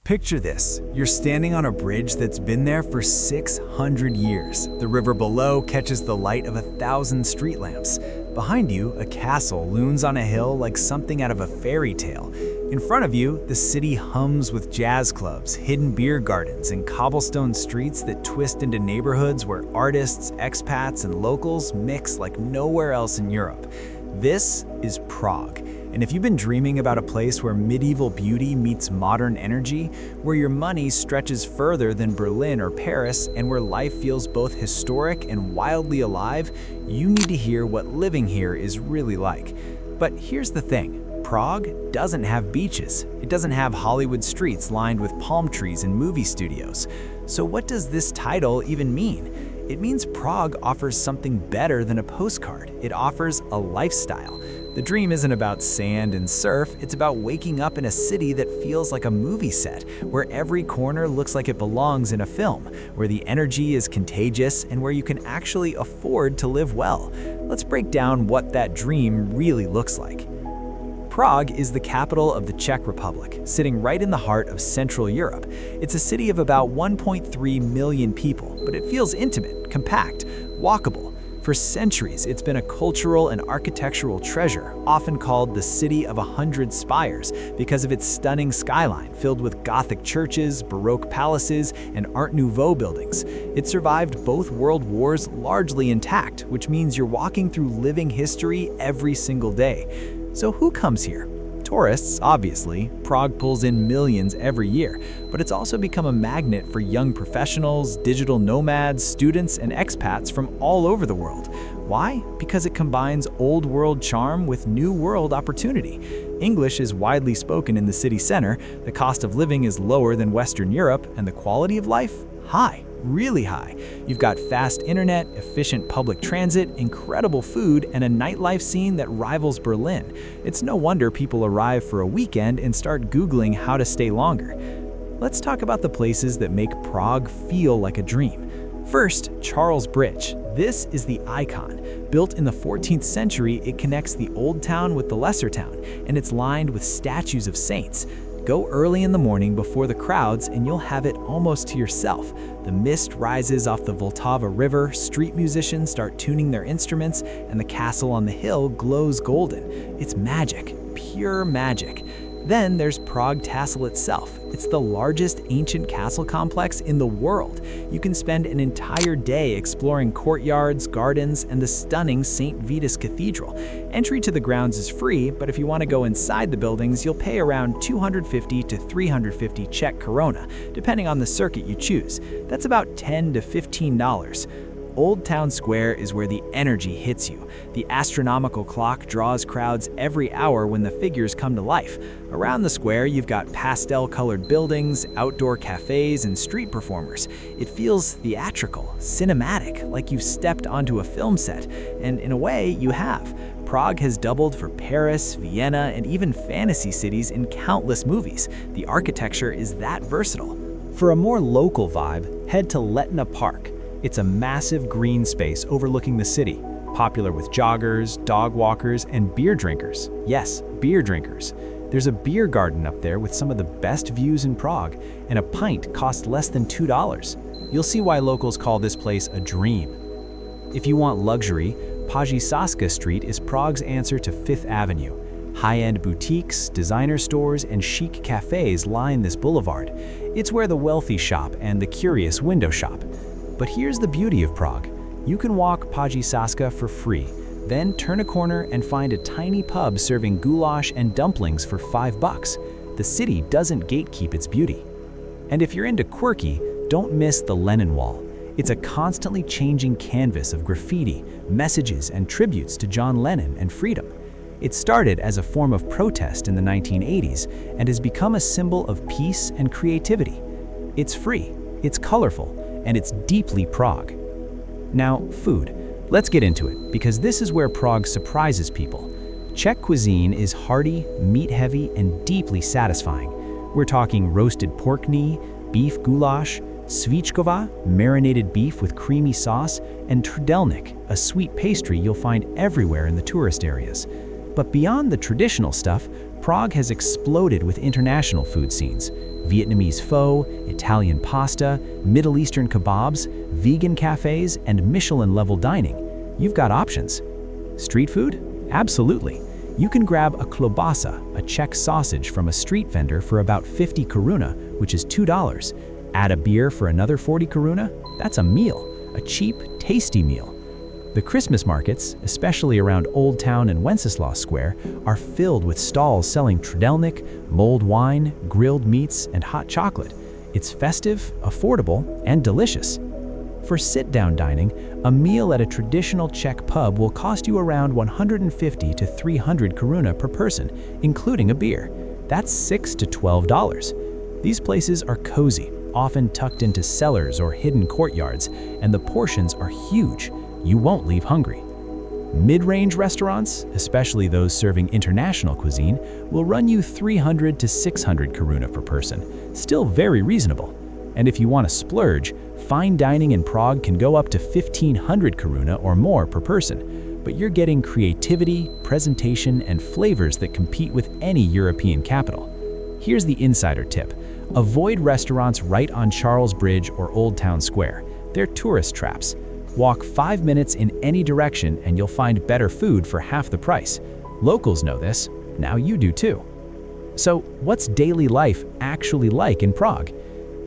Picture this. You're standing on a bridge that's been there for 600 years. The river below catches the light of 1,000 street lamps. Behind you, a castle looms on a hill like something out of a fairy tale. In front of you, the city hums with jazz clubs, hidden beer gardens, and cobblestone streets that twist into neighborhoods where artists, expats, and locals mix like nowhere else in Europe. This is Prague. And if you've been dreaming about a place where medieval beauty meets modern energy, where your money stretches further than Berlin or Paris, and where life feels both historic and wildly alive, you need to hear what living here is really like. But here's the thing. Prague doesn't have beaches. It doesn't have Hollywood streets lined with palm trees and movie studios. So what does this title even mean? It means Prague offers something better than a postcard. It offers a lifestyle. The dream isn't about sand and surf, it's about waking up in a city that feels like a movie set, where every corner looks like it belongs in a film, where the energy is contagious, and where you can actually afford to live well. Let's break down what that dream really looks like. Prague is the capital of the Czech Republic, sitting right in the heart of Central Europe. It's a city of about 1.3 million people, but it feels intimate, compact, walkable. For centuries, it's been a cultural and architectural treasure, often called the City of 100 Spires because of its stunning skyline filled with Gothic churches, Baroque palaces, and Art Nouveau buildings. It survived both world wars largely intact, which means you're walking through living history every single day. So who comes here? Tourists, obviously. Prague pulls in millions every year, but it's also become a magnet for young professionals, digital nomads, students, and expats from all over the world. Why? Because it combines old world charm with new world opportunity. English is widely spoken in the city center, the cost of living is lower than Western Europe, and the quality of life? High. Really high. You've got fast internet, efficient public transit, incredible food, and a nightlife scene that rivals Berlin. It's no wonder people arrive for a weekend and start Googling how to stay longer. Let's talk about the places that make Prague feel like a dream. First, Charles Bridge. This is the icon. Built in the 14th century, it connects the old town with the lesser town, and it's lined with statues of saints. Go early in the morning before the crowds and you'll have it almost to yourself. The mist rises off the Vltava River, street musicians start tuning their instruments, and the castle on the hill glows golden. It's magic, pure magic. Then there's Prague Castle itself. It's the largest ancient castle complex in the world. You can spend an entire day exploring courtyards, gardens, and the stunning St. Vitus Cathedral. Entry to the grounds is free, but if you want to go inside the buildings, you'll pay around 250 to 350 Czech koruna, depending on the circuit you choose. That's about $10 to $15. Old Town Square is where the energy hits you. The astronomical clock draws crowds every hour when the figures come to life. Around the square, you've got pastel-colored buildings, outdoor cafes, and street performers. It feels theatrical, cinematic, like you've stepped onto a film set. And in a way, you have. Prague has doubled for Paris, Vienna, and even fantasy cities in countless movies. The architecture is that versatile. For a more local vibe, head to Letna Park. It's a massive green space overlooking the city, popular with joggers, dog walkers, and beer drinkers. Yes, beer drinkers. There's a beer garden up there with some of the best views in Prague, and a pint costs less than $2. You'll see why locals call this place a dream. If you want luxury, Pajisaska Street is Prague's answer to Fifth Avenue. High-end boutiques, designer stores, and chic cafes line this boulevard. It's where the wealthy shop and the curious window shop. But here's the beauty of Prague. You can walk Pajisaska for free, then turn a corner and find a tiny pub serving goulash and dumplings for $5. The city doesn't gatekeep its beauty. And if you're into quirky, don't miss the Lenin Wall. It's a constantly changing canvas of graffiti, messages, and tributes to John Lennon and freedom. It started as a form of protest in the 1980s and has become a symbol of peace and creativity. It's free, it's colorful, and it's deeply Prague. Now, food. Let's get into it, because this is where Prague surprises people. Czech cuisine is hearty, meat-heavy, and deeply satisfying. We're talking roasted pork knee, beef goulash, svíčková, marinated beef with creamy sauce, and trdelník, a sweet pastry you'll find everywhere in the tourist areas. But beyond the traditional stuff, Prague has exploded with international food scenes. Vietnamese pho, Italian pasta, Middle Eastern kebabs, vegan cafes, and Michelin-level dining. You've got options. Street food? Absolutely. You can grab a klobasa, a Czech sausage from a street vendor for about 50 koruna, which is $2. Add a beer for another 40 koruna? That's a meal, a cheap, tasty meal. The Christmas markets, especially around Old Town and Wenceslas Square, are filled with stalls selling trudelnik, mulled wine, grilled meats, and hot chocolate. It's festive, affordable, and delicious. For sit-down dining, a meal at a traditional Czech pub will cost you around 150 to 300 koruna per person, including a beer. That's $6 to $12. These places are cozy, often tucked into cellars or hidden courtyards, and the portions are huge. You won't leave hungry. Mid-range restaurants, especially those serving international cuisine, will run you 300 to 600 koruna per person, still very reasonable. And if you want to splurge, fine dining in Prague can go up to 1,500 koruna or more per person, but you're getting creativity, presentation, and flavors that compete with any European capital. Here's the insider tip. Avoid restaurants right on Charles Bridge or Old Town Square. They're tourist traps. Walk 5 minutes in any direction and you'll find better food for half the price. Locals know this, now you do too. So what's daily life actually like in Prague?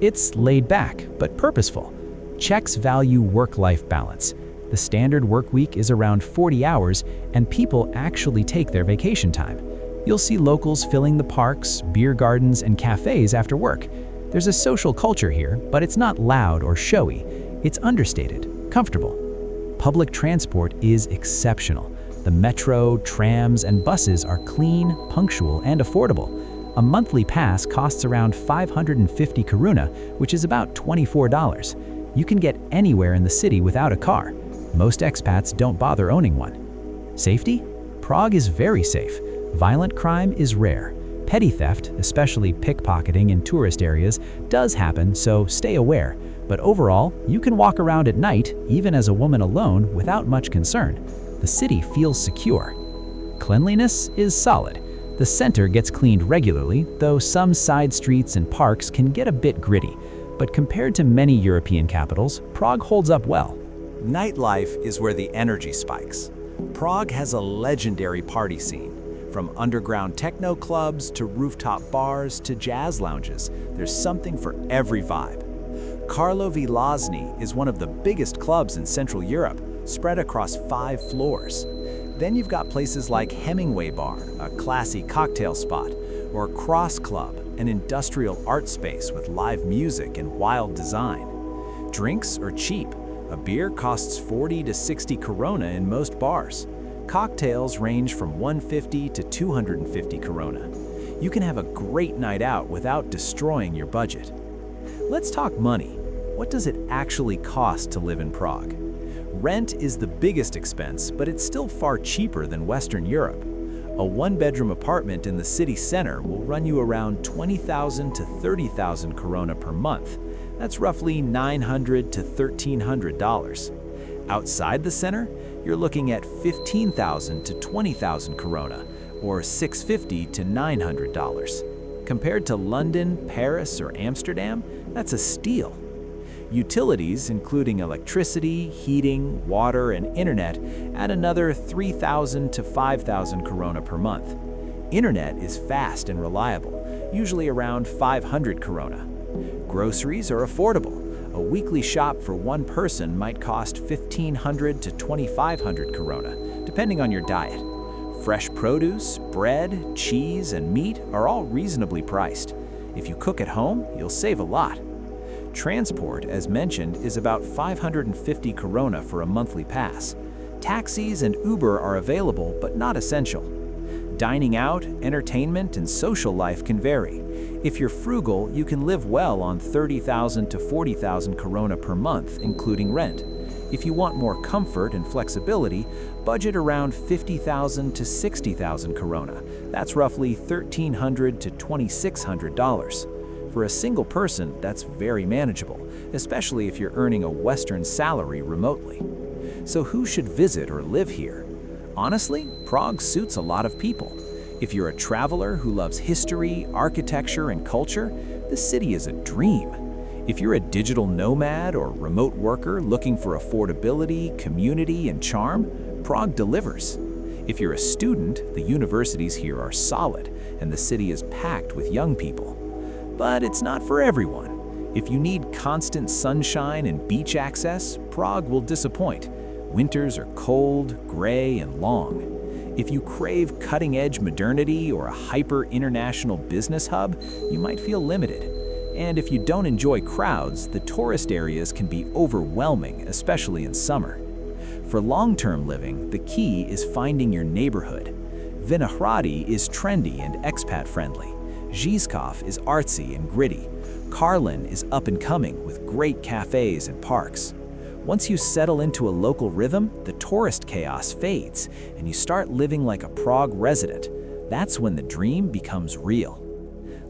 It's laid back, but purposeful. Czechs value work-life balance. The standard work week is around 40 hours and people actually take their vacation time. You'll see locals filling the parks, beer gardens, and cafes after work. There's a social culture here, but it's not loud or showy. It's understated. Comfortable. Public transport is exceptional. The metro, trams, and buses are clean, punctual, and affordable. A monthly pass costs around 550 koruna, which is about $24. You can get anywhere in the city without a car. Most expats don't bother owning one. Safety? Prague is very safe. Violent crime is rare. Petty theft, especially pickpocketing in tourist areas, does happen, so stay aware. But overall, you can walk around at night, even as a woman alone, without much concern. The city feels secure. Cleanliness is solid. The center gets cleaned regularly, though some side streets and parks can get a bit gritty. But compared to many European capitals, Prague holds up well. Nightlife is where the energy spikes. Prague has a legendary party scene. From underground techno clubs to rooftop bars to jazz lounges, there's something for every vibe. Karlovy Vary is one of the biggest clubs in Central Europe, spread across 5 floors. Then you've got places like Hemingway Bar, a classy cocktail spot, or Cross Club, an industrial art space with live music and wild design. Drinks are cheap. A beer costs 40 to 60 koruna in most bars. Cocktails range from 150 to 250 koruna. You can have a great night out without destroying your budget. Let's talk money. What does it actually cost to live in Prague? Rent is the biggest expense, but it's still far cheaper than Western Europe. A one-bedroom apartment in the city center will run you around 20,000 to 30,000 koruna per month. That's roughly $900 to $1,300. Outside the center, you're looking at 15,000 to 20,000 koruna, or $650 to $900. Compared to London, Paris, or Amsterdam, that's a steal. Utilities, including electricity, heating, water, and internet, add another 3,000 to 5,000 koruna per month. Internet is fast and reliable, usually around 500 koruna. Groceries are affordable. A weekly shop for one person might cost 1,500 to 2,500 koruna, depending on your diet. Fresh produce, bread, cheese, and meat are all reasonably priced. If you cook at home, you'll save a lot. Transport, as mentioned, is about 550 koruna for a monthly pass. Taxis and Uber are available, but not essential. Dining out, entertainment, and social life can vary. If you're frugal, you can live well on 30,000 to 40,000 koruna per month, including rent. If you want more comfort and flexibility, budget around 50,000 to 60,000 koruna. That's roughly $1,300 to $2,600. For a single person, that's very manageable, especially if you're earning a Western salary remotely. So who should visit or live here? Honestly, Prague suits a lot of people. If you're a traveler who loves history, architecture, and culture, the city is a dream. If you're a digital nomad or remote worker looking for affordability, community, and charm, Prague delivers. If you're a student, the universities here are solid, and the city is packed with young people. But it's not for everyone. If you need constant sunshine and beach access, Prague will disappoint. Winters are cold, gray, and long. If you crave cutting-edge modernity or a hyper-international business hub, you might feel limited. And if you don't enjoy crowds, the tourist areas can be overwhelming, especially in summer. For long-term living, the key is finding your neighborhood. Vinohrady is trendy and expat-friendly. Žižkov is artsy and gritty. Karlin is up-and-coming with great cafes and parks. Once you settle into a local rhythm, the tourist chaos fades, and you start living like a Prague resident. That's when the dream becomes real.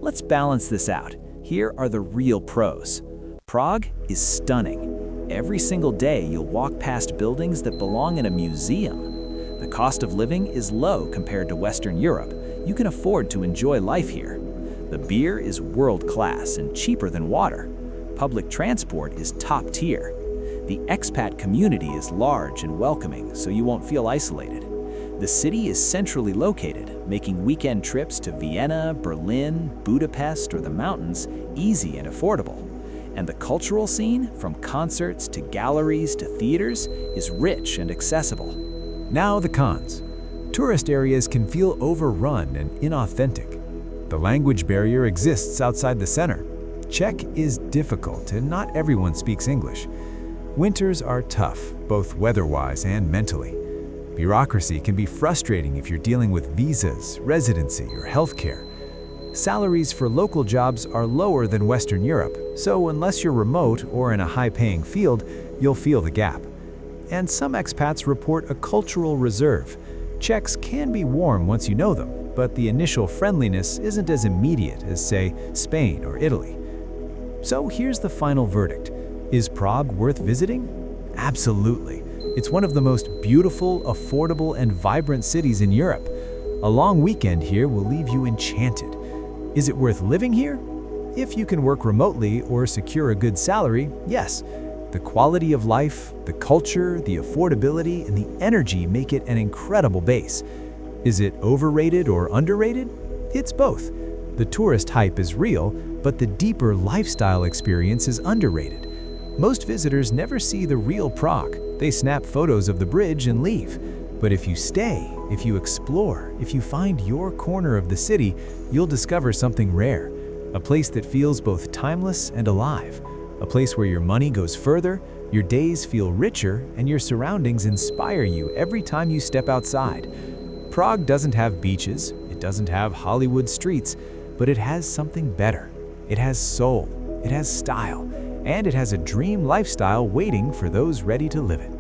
Let's balance this out. Here are the real pros. Prague is stunning. Every single day you'll walk past buildings that belong in a museum. The cost of living is low compared to Western Europe. You can afford to enjoy life here. The beer is world-class and cheaper than water. Public transport is top tier. The expat community is large and welcoming, so you won't feel isolated. The city is centrally located, making weekend trips to Vienna, Berlin, Budapest, or the mountains easy and affordable. And the cultural scene, from concerts to galleries to theaters, is rich and accessible. Now the cons. Tourist areas can feel overrun and inauthentic. The language barrier exists outside the center. Czech is difficult and not everyone speaks English. Winters are tough, both weather-wise and mentally. Bureaucracy can be frustrating if you're dealing with visas, residency, or healthcare. Salaries for local jobs are lower than Western Europe, so unless you're remote or in a high-paying field, you'll feel the gap. And some expats report a cultural reserve. Czechs can be warm once you know them, but the initial friendliness isn't as immediate as, say, Spain or Italy. So here's the final verdict. Is Prague worth visiting? Absolutely. It's one of the most beautiful, affordable, and vibrant cities in Europe. A long weekend here will leave you enchanted. Is it worth living here? If you can work remotely or secure a good salary, yes. The quality of life, the culture, the affordability, and the energy make it an incredible base. Is it overrated or underrated? It's both. The tourist hype is real, but the deeper lifestyle experience is underrated. Most visitors never see the real Prague. They snap photos of the bridge and leave. But if you stay, if you explore, if you find your corner of the city, you'll discover something rare. A place that feels both timeless and alive. A place where your money goes further, your days feel richer, and your surroundings inspire you every time you step outside. Prague doesn't have beaches, it doesn't have Hollywood streets, but it has something better. It has soul, it has style, and it has a dream lifestyle waiting for those ready to live it.